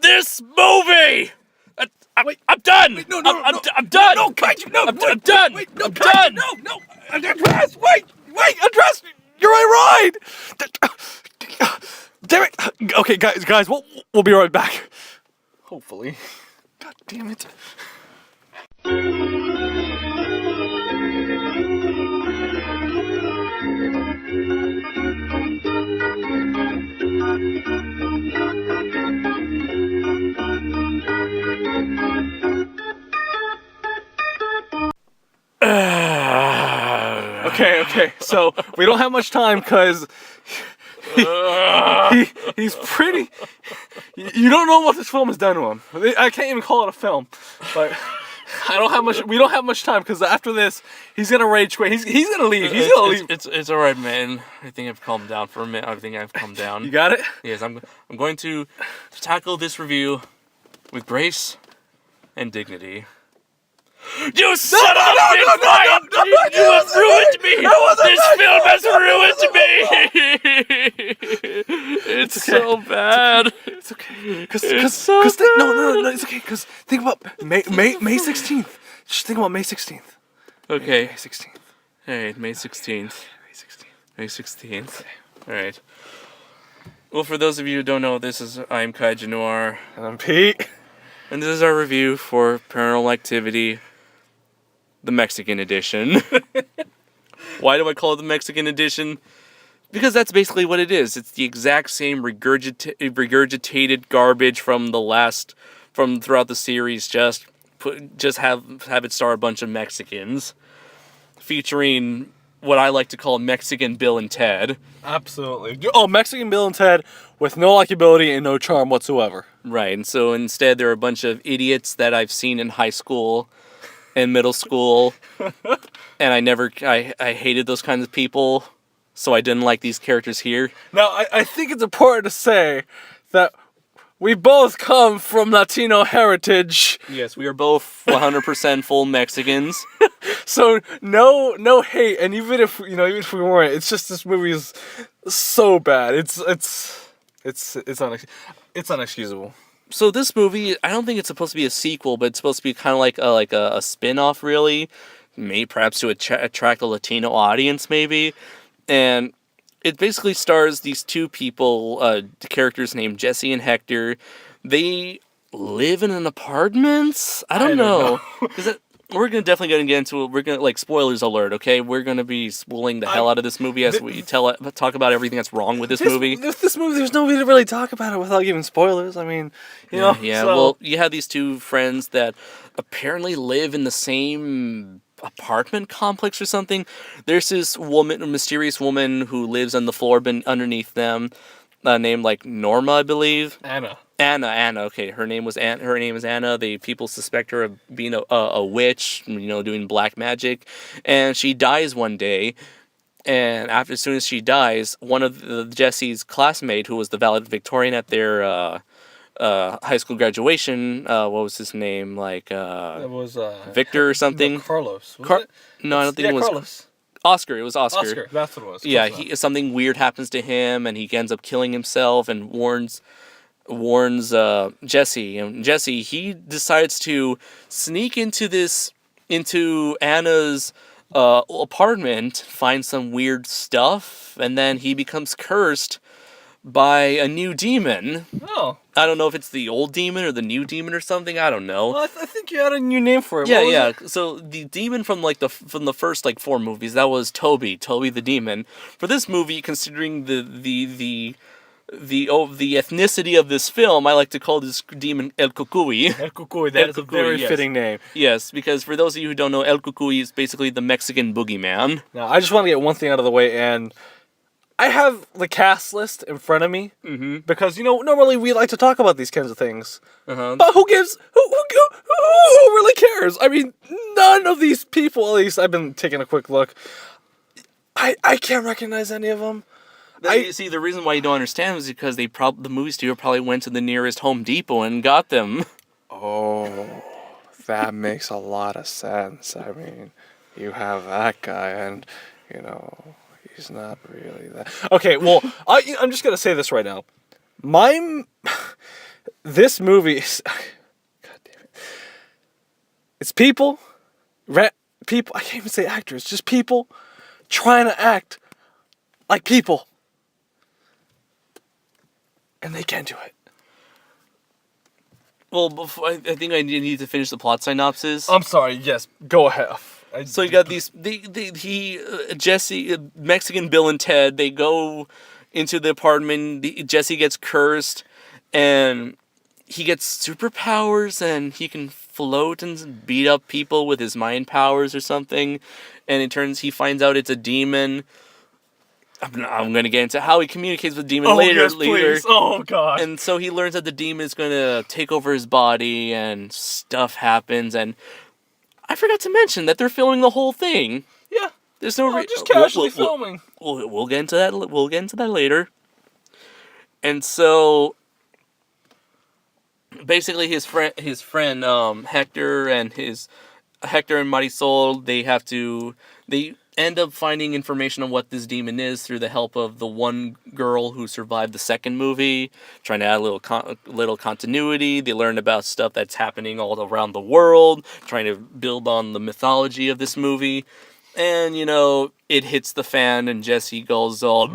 this movie! I'm done! Wait, no, I'm done! No, Kaiju, no! I'm done! Wait, no, I'm Kaiju, done! no! Andres, wait! Andres! You're my ride! Damn it! Okay, guys, we'll be right back. Hopefully. God damn it. Okay, so we don't have much time because he's pretty. You don't know what this film has done to him. I can't even call it a film, but we don't have much time because after this, he's gonna rage quit. He's gonna leave. He's gonna leave. It's all right, man. I think I've calmed down for a minute. I think I've calmed down. You got it? Yes, I'm going to tackle this review with grace and dignity. You son of a bitch! You have ruined me! This film has ruined me! It's so bad. It's okay. No, it's okay. Because think about May 16th. Just think about May 16th. Okay. May 16th. Alright, May 16th. May 16th. Alright. Well, for those of you who don't know, I'm Kaiju Noir. And I'm Pete. And this is our review for Paranormal Activity, the Mexican edition. Why do I call it the Mexican edition? Because that's basically what it is. It's the exact same regurgitated garbage from throughout the series. Just have it star a bunch of Mexicans, featuring what I like to call Mexican Bill and Ted. Absolutely. Oh, Mexican Bill and Ted with no likability and no charm whatsoever. Right, and so instead there are a bunch of idiots that I've seen in high school and middle school, and I hated those kinds of people, so I didn't like these characters here. Now, I think it's important to say that we both come from Latino heritage. Yes, we are both 100% full Mexicans. So no hate, and even if we weren't, it's just this movie is so bad. It's unexcusable. So this movie, I don't think it's supposed to be a sequel, but it's supposed to be kind of like a spin-off, really. Maybe perhaps to attract a Latino audience, maybe. And it basically stars these two people, the characters named Jesse and Hector. They live in an apartment? I don't know. We're definitely going to get into it. We're going to, spoilers alert, okay? We're going to be spoiling the hell out of this movie as we talk about everything that's wrong with this movie. This movie, there's no way to really talk about it without giving spoilers. I mean, you know. Yeah, so. Well, you have these two friends that apparently live in the same apartment complex or something. There's this woman, a mysterious woman who lives on the floor underneath them, named, Norma, I believe. Anna. Okay, her name is Anna. The people suspect her of being a witch, doing black magic, and she dies one day. And as soon as she dies, one of Jesse's classmate, who was the valedictorian at their high school graduation, what was his name? It was Victor or something. No, Carlos. No, I don't think it was Carlos. Oscar. It was Oscar. Oscar, that's what it was. Yeah, something weird happens to him, and he ends up killing himself and warns Jesse. And Jesse, he decides to sneak into Anna's apartment, find some weird stuff, and then he becomes cursed by a new demon. Oh. I don't know if it's the old demon or the new demon or something. I don't know. Well, I think you had a new name for it. Yeah. So the demon from from the first 4 movies, that was Toby the demon. For this movie, considering the ethnicity of this film, I like to call this demon El Cucuy. El Cucuy, that is a very fitting name. Yes, because for those of you who don't know, El Cucuy is basically the Mexican boogeyman. Now, I just want to get one thing out of the way, and I have the cast list in front of me, because, normally we like to talk about these kinds of things. Uh-huh. But who really cares? I mean, none of these people, at least I've been taking a quick look, I can't recognize any of them. See, the reason why you don't understand is because the movie studio probably went to the nearest Home Depot and got them. Oh, that makes a lot of sense. I mean, you have that guy, and, he's not really that. Okay, well, I'm just going to say this right now. this movie is, God damn it, it's people, people. I can't even say actors, just people trying to act like people, and they can't do it. Well, before, I think I need to finish the plot synopsis. I'm sorry. Yes, go ahead. So you got these, Jesse, Mexican Bill and Ted, they go into the apartment. Jesse gets cursed, and he gets superpowers, and he can float and beat up people with his mind powers or something. And he finds out it's a demon. I'm going to get into how he communicates with the demon later. Yes, please. Oh, God. And so he learns that the demon is going to take over his body, and stuff happens. And I forgot to mention that they're filming the whole thing. Yeah. There's no just casually filming. We'll get into that. We'll get into that later. And so, basically, his friend Hector and Marisol, they end up finding information on what this demon is through the help of the one girl who survived the second movie, trying to add a little continuity. They learn about stuff that's happening all around the world, trying to build on the mythology of this movie. And, it hits the fan, and Jesse goes all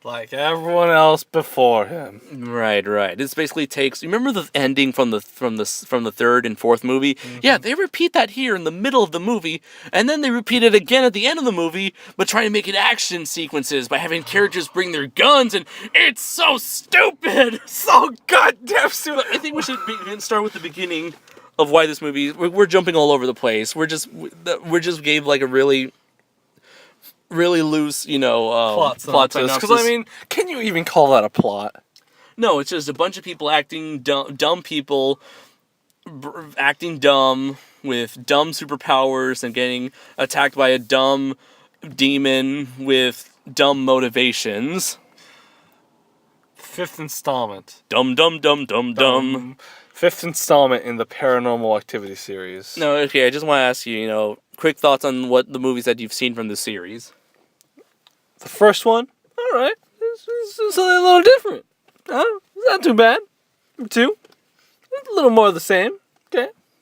like everyone else before him. Right. This basically takes. You remember the ending from the third and fourth movie? Mm-hmm. Yeah, they repeat that here in the middle of the movie, and then they repeat it again at the end of the movie, but trying to make it action sequences by having characters bring their guns, and it's so stupid, so goddamn stupid. I think we should start with the beginning of why this movie. We're jumping all over the place. We're just gave like a really loose, plot synopsis. Because, can you even call that a plot? No, it's just a bunch of people acting dumb people, acting dumb with dumb superpowers and getting attacked by a dumb demon with dumb motivations. Fifth installment. Dumb. Fifth installment in the Paranormal Activity series. No, okay, I just want to ask you, quick thoughts on what the movies that you've seen from the series. The first one, all right, it's something a little different. It's not too bad. Number two, it's a little more of the same.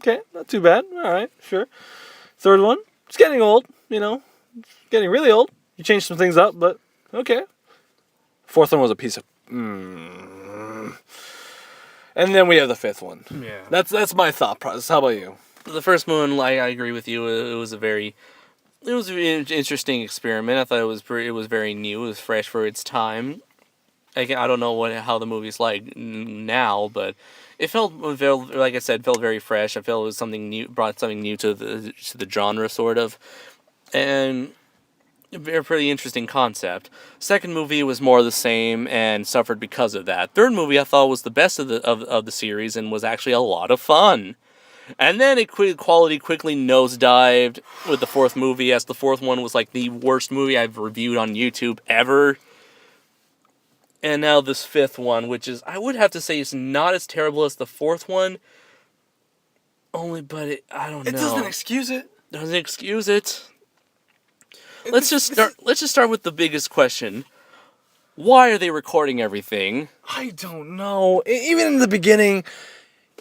Okay, not too bad. All right, sure. Third one, it's getting old. It's getting really old. You changed some things up, but okay. Fourth one was a piece of. And then we have the fifth one. Yeah, that's my thought process. How about you? The first one, I agree with you. It was an interesting experiment. I thought it was very new. It was fresh for its time. I don't know how the movie's like now, but it felt, like I said, felt very fresh. I felt it was something new, brought something new to the genre, sort of, and a pretty interesting concept. Second movie was more of the same and suffered because of that. Third movie I thought was the best of the series and was actually a lot of fun. And then quality quickly nosedived with the fourth movie, as the fourth one was like the worst movie I've reviewed on YouTube ever. And now this fifth one, which is, I would have to say, is not as terrible as the fourth one. But I don't know. It doesn't excuse it. Doesn't excuse it. Let's just start with the biggest question. Why are they recording everything? I don't know. Even in the beginning,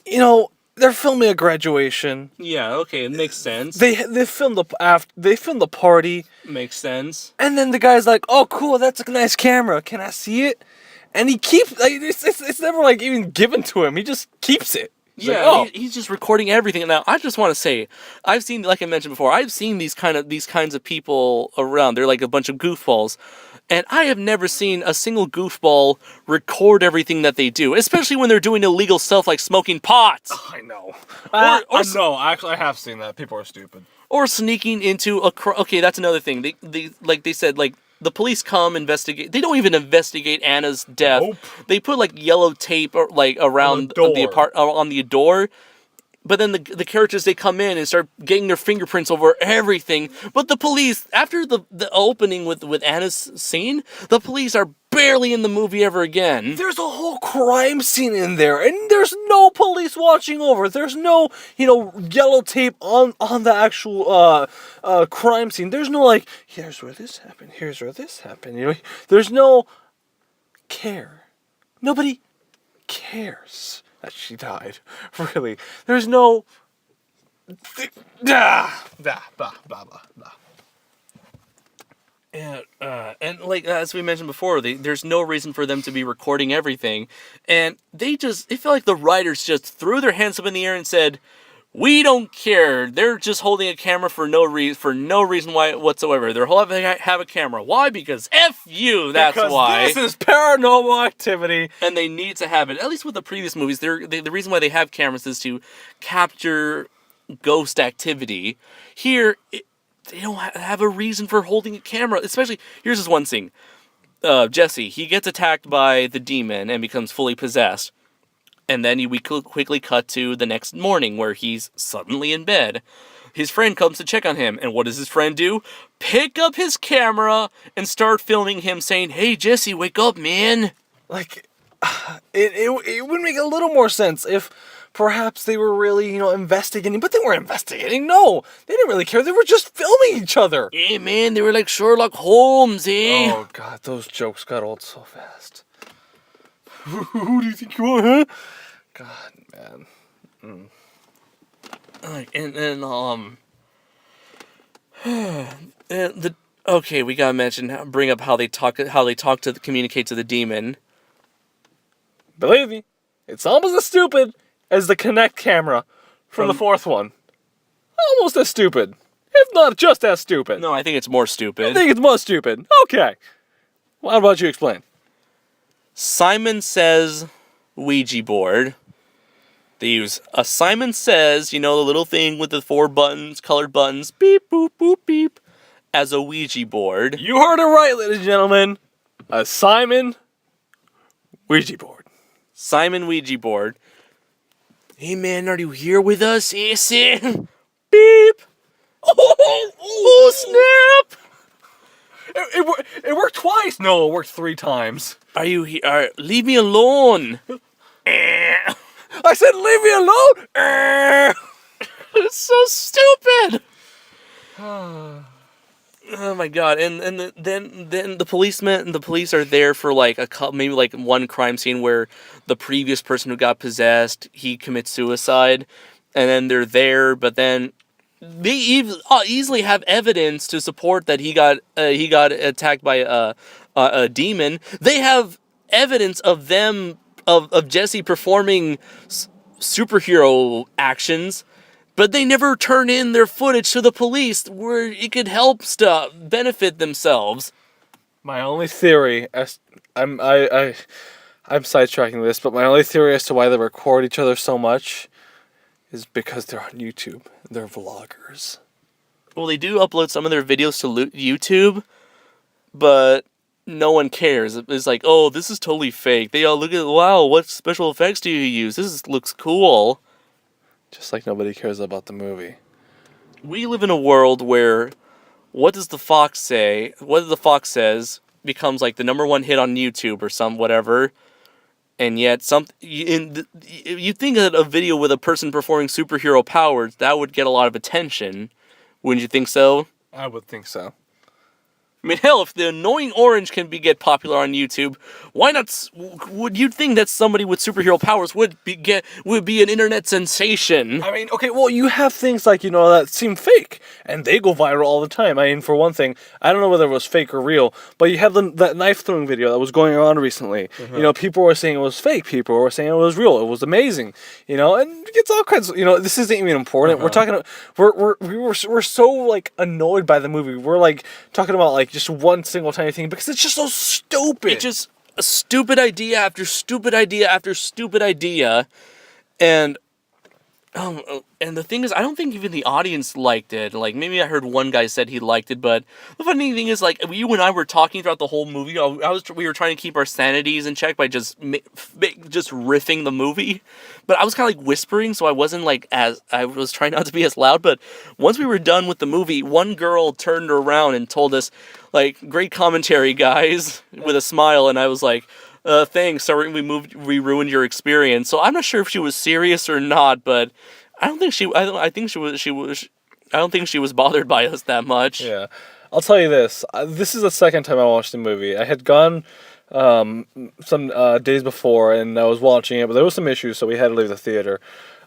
they're filming a graduation. Yeah, okay, it makes sense. They filmed the party. Makes sense. And then the guy's like, "Oh, cool, that's a nice camera. Can I see it?" And he keeps it's never even given to him. He just keeps it. He's just recording everything. Now, I just want to say, I've seen, like I mentioned before, I've seen these kinds of people around. They're like a bunch of goofballs. And I have never seen a single goofball record everything that they do, especially when they're doing illegal stuff like smoking pot. I know. No, actually, I have seen that. People are stupid. Or sneaking into okay, that's another thing. They said, the police come investigate. They don't even investigate Anna's death. Nope. They put yellow tape around on the door. But then the characters, they come in and start getting their fingerprints over everything. But the police, after the opening with Anna's scene, the police are barely in the movie ever again. There's a whole crime scene in there, and there's no police watching over. There's no, yellow tape on the actual crime scene. There's no here's where this happened, here's where this happened. There's no care. Nobody cares. cares that she died? Really, there's no. Blah blah blah blah blah. And like as we mentioned before, there's no reason for them to be recording everything, and it felt like the writers just threw their hands up in the air and said, "We don't care." They're just holding a camera for no reason why whatsoever. They're have a camera. Why? Because F you. That's because why. This is paranormal activity, and they need to have it. At least with the previous movies, the reason why they have cameras is to capture ghost activity. Here, they don't have a reason for holding a camera. Especially, here's this one scene. Jesse, he gets attacked by the demon and becomes fully possessed. And then we quickly cut to the next morning where he's suddenly in bed. His friend comes to check on him. And what does his friend do? Pick up his camera and start filming him saying, "Hey, Jesse, wake up, man." like, it would make a little more sense if perhaps they were really, investigating, but they weren't investigating. No, they didn't really care. They were just filming each other. Hey, man, they were like Sherlock Holmes, eh? Oh, God, those jokes got old so fast. Who do you think you are, huh? God, man. Okay, we gotta bring up how they communicate to the demon. Believe me, it's almost as stupid as the Kinect camera from the fourth one. Almost as stupid, if not just as stupid. No, I think it's more I stupid. think it's more stupid. Okay. Well, how about you explain? Simon Says Ouija board. They use a Simon Says, the little thing with the 4 buttons, colored buttons, beep, boop, boop, beep, as a Ouija board. You heard it right, ladies and gentlemen. A Simon Ouija board. Simon Ouija board. Hey man, are you here with us, Issy? Beep. Oh, snap! It worked twice. No, it worked 3 times. Are you here? Leave me alone. I said, leave me alone. It's so stupid. Oh my god! And then the police are there for like maybe like one crime scene where the previous person who got possessed, he commits suicide, and then they're there, but then they easily have evidence to support that he got attacked by a demon. They have evidence of Jesse performing superhero actions. But they never turn in their footage to the police where it could help benefit themselves. My only theory, I'm sidetracking this, but my only theory as to why they record each other so much is because they're on YouTube. They're vloggers. Well, they do upload some of their videos to YouTube, but no one cares. It's like, oh, this is totally fake. They all look at, wow, what special effects do you use? Looks cool. Just like nobody cares about the movie. We live in a world where what does the fox say? What the fox says becomes like the #1 hit on YouTube or some whatever. And yet you think that a video with a person performing superhero powers, that would get a lot of attention. Wouldn't you think so? I would think so. I mean, hell, if the annoying orange can get popular on YouTube, why not? Would you think that somebody with superhero powers would be an internet sensation? I mean, okay, well, you have things like, that seem fake, and they go viral all the time. I mean, for one thing, I don't know whether it was fake or real, but you had that knife throwing video that was going around recently. Mm-hmm. People were saying it was fake. People were saying it was real. It was amazing. And it's all kinds of, this isn't even important. We're talking, we're so, like, annoyed by the movie. We're, like, talking about, like, just one single tiny thing because it's just so stupid. It's just a stupid idea after stupid idea after stupid idea, and the thing is, I don't think even the audience liked it. Like, maybe I heard one guy said he liked it, but the funny thing is, like, you and I were talking throughout the whole movie. We were trying to keep our sanities in check by just riffing the movie, but I was kind of like whispering, so I wasn't like I was trying not to be as loud. But once we were done with the movie, one girl turned around and told us, like, "Great commentary, guys," with a smile, and I was like, thanks, sorry we ruined your experience. So I'm not sure if she was serious or not, but I don't think I don't think she was bothered by us that much. Yeah. I'll tell you this. This is the second time I watched the movie. I had gone some days before, and I was watching it, but there was some issues, so we had to leave the theater.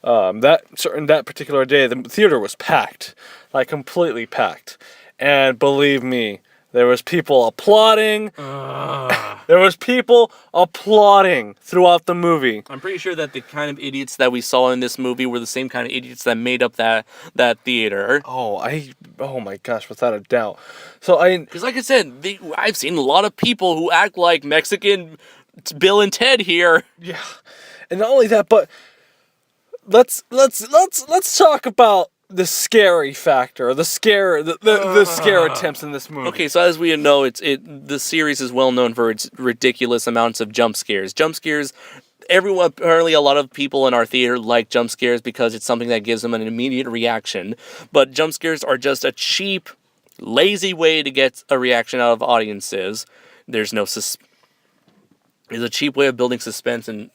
That particular day, the theater was packed, like completely packed, and believe me, there was people applauding. There was people applauding throughout the movie. I'm pretty sure that the kind of idiots that we saw in this movie were the same kind of idiots that made up that theater. Oh my gosh, without a doubt. So Because, like I said, I've seen a lot of people who act like Mexican Bill and Ted here. yeah, and not only that, but let's talk about the scary factor, the scare attempts in this movie. Okay, so as we know, the series is well known for its ridiculous amounts of jump scares. Jump scares. Apparently a lot of people in our theater like jump scares because it's something that gives them an immediate reaction. But jump scares are just a cheap, lazy way to get a reaction out of audiences. There's no It's a cheap way of building suspense and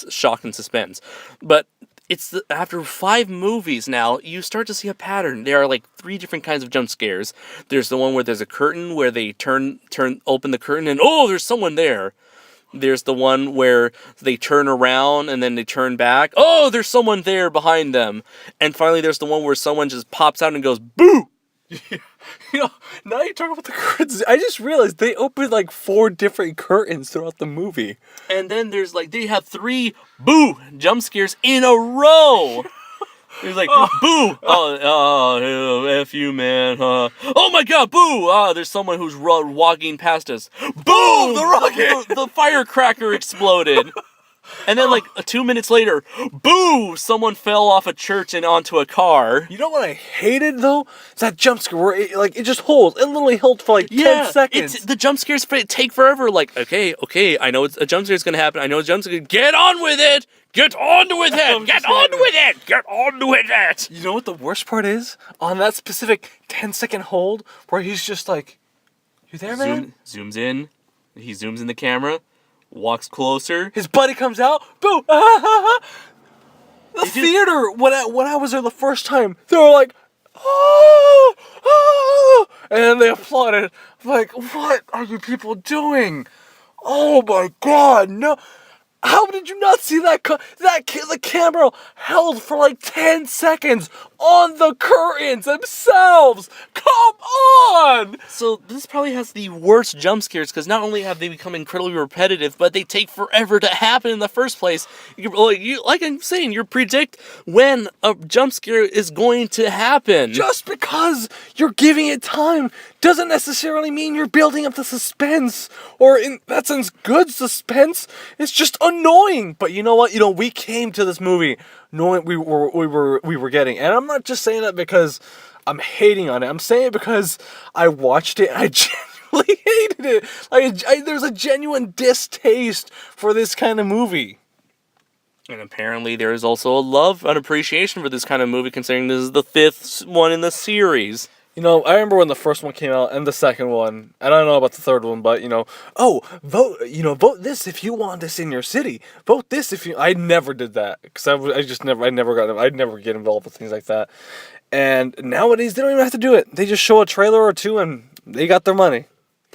shock and suspense. But after 5 movies now, you start to see a pattern. There are like 3 different kinds of jump scares. There's the one where there's a curtain where they open the curtain and oh, there's someone there. There's the one where they turn around and then they turn back. Oh, there's someone there behind them. And finally, there's the one where someone just pops out and goes, boo! Now you're talking about the curtains. I just realized they opened like 4 different curtains throughout the movie. And then they have 3 boo jump scares in a row. He's like, boo! F you, man. Oh my god, boo! There's someone who's walking past us. Boom! The rocket! The firecracker exploded. And then, 2 minutes later, boo! Someone fell off a church and onto a car. You know what I hated, though? It's that jump scare where it just holds. It literally held for 10 seconds. The jump scares take forever. Okay, I know a jump scare's gonna happen. I know a jump scare. Get on with it! Get on with it! Get on with it! Get on with it! You know what the worst part is? On that specific 10-second hold, where he's just like, you there, man? Zooms in. He zooms in the camera. Walks closer. His buddy comes out. Boom! The theater, when I was there the first time, they were like, oh, oh, and they applauded. I'm like, what are you people doing? Oh my god, no. How did you not see that? The camera held for 10 seconds on the curtains themselves. Come on! So this probably has the worst jump scares because not only have they become incredibly repetitive, but they take forever to happen in the first place. Like I'm saying, you predict when a jump scare is going to happen. Just because you're giving it time doesn't necessarily mean you're building up the suspense, or in that sense, good suspense. It's just annoying. But you know what? We came to this movie knowing we were getting, and I'm not just saying that because I'm hating on it. I'm saying it because I watched it and I genuinely hated it. There's a genuine distaste for this kind of movie. And apparently there is also a love and appreciation for this kind of movie, considering this is the 5th one in the series. I remember when the first one came out and the second one. I don't know about the third one, but vote this if you want this in your city. Vote this if you. I never did that because I'd never get involved with things like that. And nowadays they don't even have to do it. They just show a trailer or 2 and they got their money.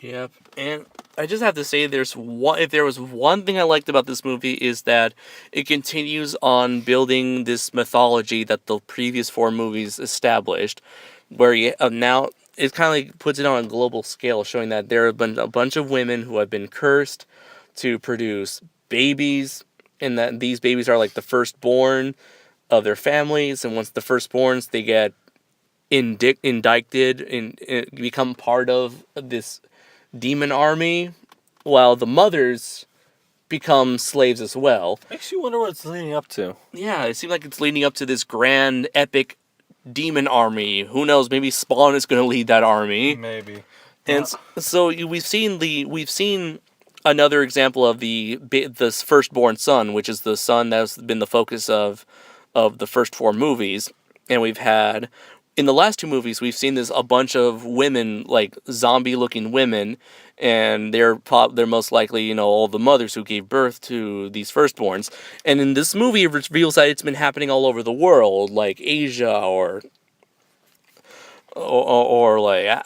Yep, and I just have to say, if there was one thing I liked about this movie is that it continues on building this mythology that the previous 4 movies established, where now it kind of puts it on a global scale, showing that there have been a bunch of women who have been cursed to produce babies, and that these babies are like the firstborn of their families, and once the firstborns, they get indicted and become part of this demon army, while the mothers become slaves as well. Makes you wonder what it's leading up to. Yeah, it seems like it's leading up to this grand, epic demon army. Who knows? Maybe Spawn is going to lead that army. Maybe. And so we've seen another example of this firstborn son, which is the son that's been the focus of the first 4 movies, and we've had. In the last 2 movies, we've seen a bunch of women, like zombie-looking women, and they're most likely, all the mothers who gave birth to these firstborns. And in this movie, it reveals that it's been happening all over the world, like Asia or like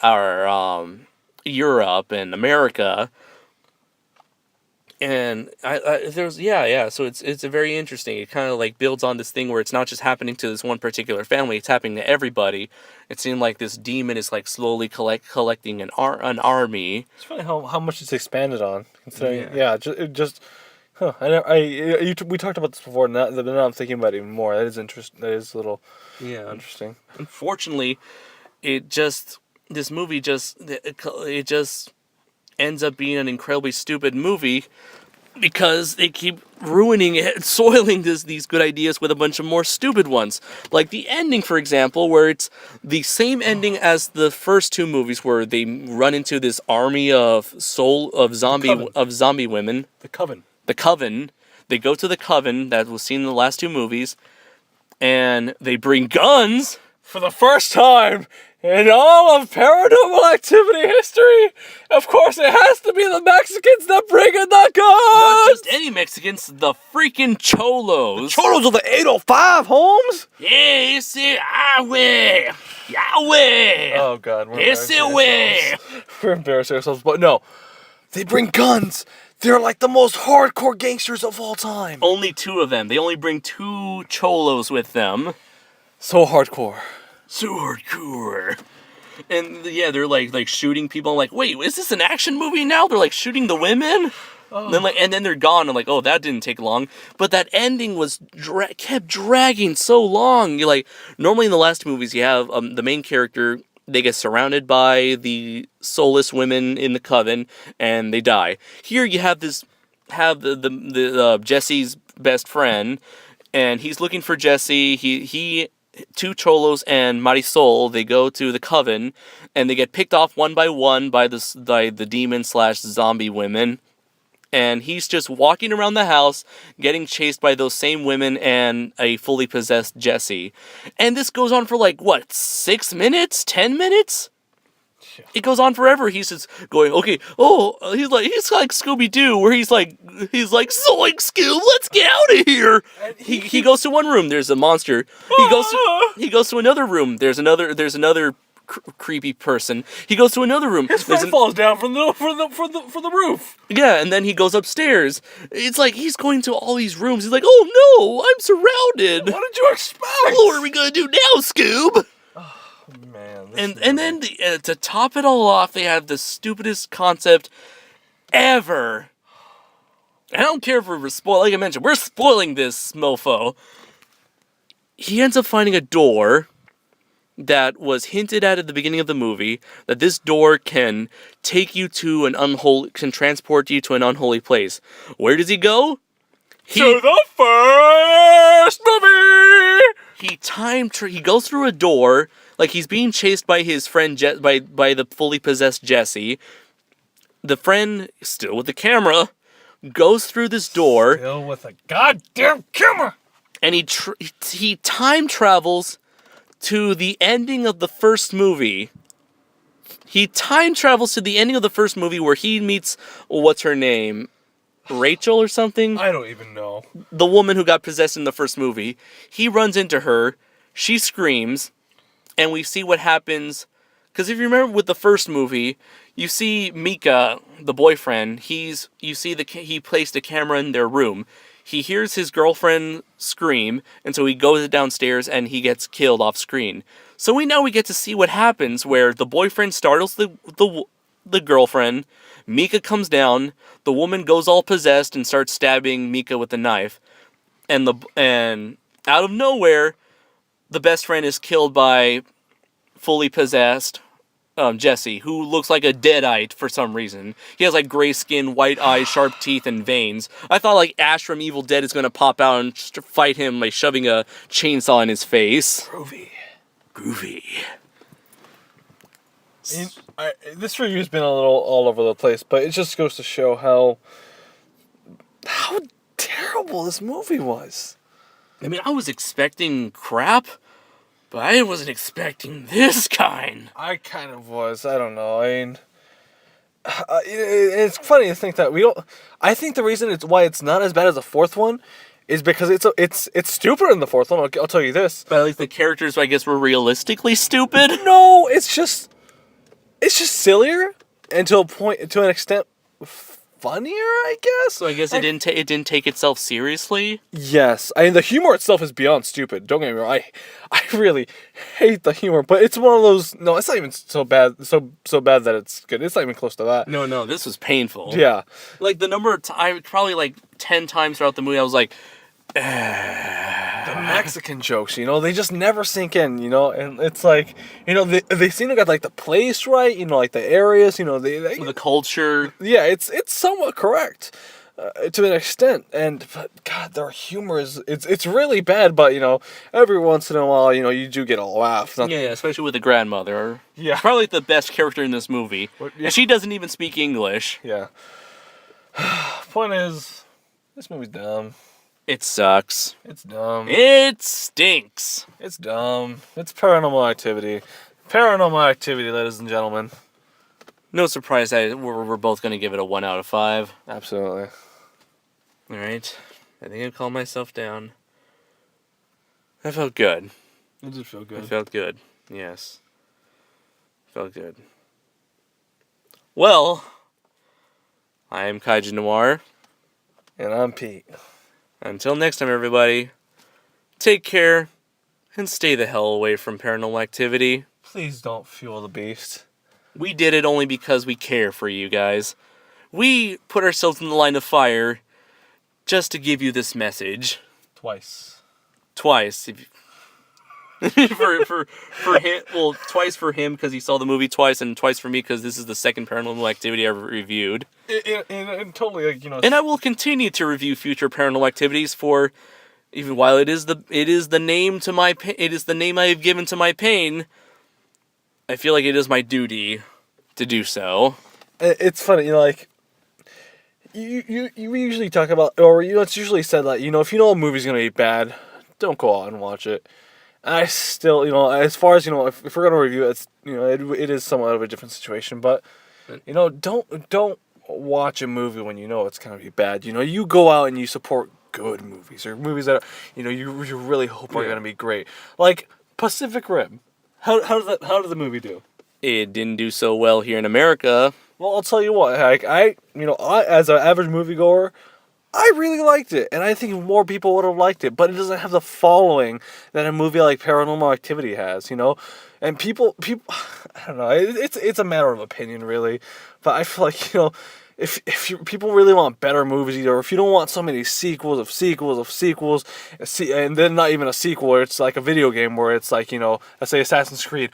Europe and America. And there's yeah. So it's a very interesting. It kind of like builds on this thing where it's not just happening to this one particular family; it's happening to everybody. It seemed like this demon is like slowly collecting an army. It's funny how much it's expanded on. Considering, Yeah. just huh. We talked about this before. Now I'm thinking about it even more. That is interesting. That is a little Yeah. interesting. Unfortunately, this movie it just ends up being an incredibly stupid movie because they keep ruining it and soiling these good ideas with a bunch of more stupid ones. Like the ending, for example, where it's the same ending as the first two movies where they run into this army of zombie women. The Coven. The Coven. They go to the Coven that was seen in the last two movies, and they bring guns. For the first time in all of Paranormal Activity history, of course, it has to be the Mexicans that bring in the guns. Not just any Mexicans, the freaking Cholos. Cholos of the 805, Holmes. Yeah, it's Yahweh. Yahweh. Oh God, It's Yahweh. We're embarrassing ourselves, but no, they bring guns. They're like the most hardcore gangsters of all time. Only two of them. They only bring two Cholos with them. So hardcore. So hardcore. And yeah, they're like shooting people. I'm like, wait, is this an action movie now? They're like shooting the women. Oh. And then they're gone. I'm like, oh, that didn't take long. But that ending was kept dragging so long. You like normally in the last movies you have the main character. They get surrounded by the soulless women in the coven and they die. Here you have the Jesse's best friend, and he's looking for Jesse. He two Cholos and Marisol, they go to the coven, and they get picked off one by one by the demon/zombie women. And he's just walking around the house, getting chased by those same women and a fully possessed Jesse. And this goes on for 6 minutes? 10 minutes? Yeah. It goes on forever. He's just going, okay, he's like Scooby-Doo, where he's like, Zoink, Scoob, let's get out of here. He goes to one room, there's a monster. He goes to another room, there's another creepy person. He goes to another room. His friend falls down from the roof. Yeah, and then he goes upstairs. It's like he's going to all these rooms. He's like, oh no, I'm surrounded. What did you expect? What are we gonna do now, Scoob? Oh man. And then to top it all off, they have the stupidest concept ever. I don't care if we're like I mentioned, we're spoiling this mofo. He ends up finding a door that was hinted at the beginning of the movie, that this door can take you to can transport you to an unholy place. Where does he go? To the first movie! He goes through a door, like he's being chased by his friend, by the fully possessed Jesse. The friend, still with the camera, goes through this door. Still with a goddamn camera! And he time travels to the ending of the first movie. He time travels to the ending of the first movie where he meets, what's her name? Rachel or something? I don't even know. The woman who got possessed in the first movie. He runs into her, she screams, and we see what happens. Because if you remember with the first movie, you see Mika, the boyfriend, he placed a camera in their room. He hears his girlfriend scream, and so he goes downstairs and he gets killed off screen. So we get to see what happens where the boyfriend startles the girlfriend, Mika comes down, the woman goes all possessed and starts stabbing Mika with a knife, and out of nowhere, the best friend is killed by fully possessed Jesse, who looks like a deadite for some reason. He has gray skin, white eyes, sharp teeth, and veins. I thought Ash from Evil Dead is gonna pop out and fight him shoving a chainsaw in his face. Groovy. This review's been a little all over the place, but it just goes to show how terrible this movie was. I mean, I was expecting crap, but I wasn't expecting this kind. I kind of was. I don't know. I mean, it's funny to think that we don't. I think the reason why it's not as bad as the fourth one is because it's stupider in the fourth one. I'll tell you this. But at least the characters, I guess, were realistically stupid. No, it's just sillier, and to an extent, funnier, I guess. So I guess it didn't take itself seriously. Yes, I mean the humor itself is beyond stupid. Don't get me wrong. I really hate the humor, but it's one of those. No, it's not even so bad. So bad that it's good. It's not even close to that. No, this was painful. Yeah, Like the number of times, probably like 10 times throughout the movie, I was like, the Mexican jokes, they just never sink in, and it's like, they seem to get like the place right, like the areas, the culture. yeah, it's somewhat correct. To an extent, but God, their humor it's really bad. But every once in a while, you do get a laugh. Yeah, especially with the grandmother. Yeah. Probably the best character in this movie. Yeah. And she doesn't even speak English. Yeah. Point is, this movie's dumb. It sucks. It's dumb. It stinks. It's dumb. It's Paranormal Activity. Paranormal Activity, ladies and gentlemen. No surprise that we're both going to give it a 1 out of 5. Absolutely. All right. I think I'd calm myself down. I felt good. It did feel good. I felt good. Yes. Felt good. Well, I am Kaiju Noir. And I'm Pete. Until next time, everybody, take care and stay the hell away from paranormal activity. Please don't fuel the beast. We did it only because we care for you guys. We put ourselves in the line of fire just to give you this message. Twice. Twice. for him, well, twice for him because he saw the movie twice, and twice for me because this is the second Paranormal Activity I've reviewed. And totally, And I will continue to review future Paranormal Activities for, even while it is the name to my it is the name I have given to my pain. I feel like it is my duty to do so. It's funny, you usually talk about, or it's usually said that if you know a movie's gonna be bad, don't go out and watch it. And I still, as far as if we're gonna review it, it's it is somewhat of a different situation. But don't watch a movie when you know it's gonna be bad. You go out and you support good movies or movies that you really hope are gonna be great. Like Pacific Rim. How did the movie do? It didn't do so well here in America. Well, I'll tell you what. Like I as an average moviegoer, I really liked it, and I think more people would have liked it. But it doesn't have the following that a movie like Paranormal Activity has, And people, I don't know. It's a matter of opinion, really. But I feel like if people really want better movies, or if you don't want so many sequels of sequels of sequels, and then not even a sequel where it's like a video game where it's like, let's say Assassin's Creed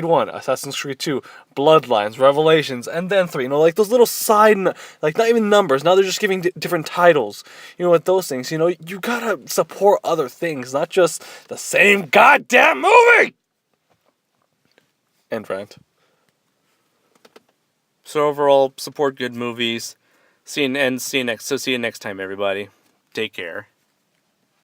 1, Assassin's Creed 2, Bloodlines, Revelations, and then 3, like those little side, like not even numbers, now they're just giving different titles, with those things, you gotta support other things, not just the same goddamn movie! End rant. So overall, support good movies. See you next time, everybody. Take care.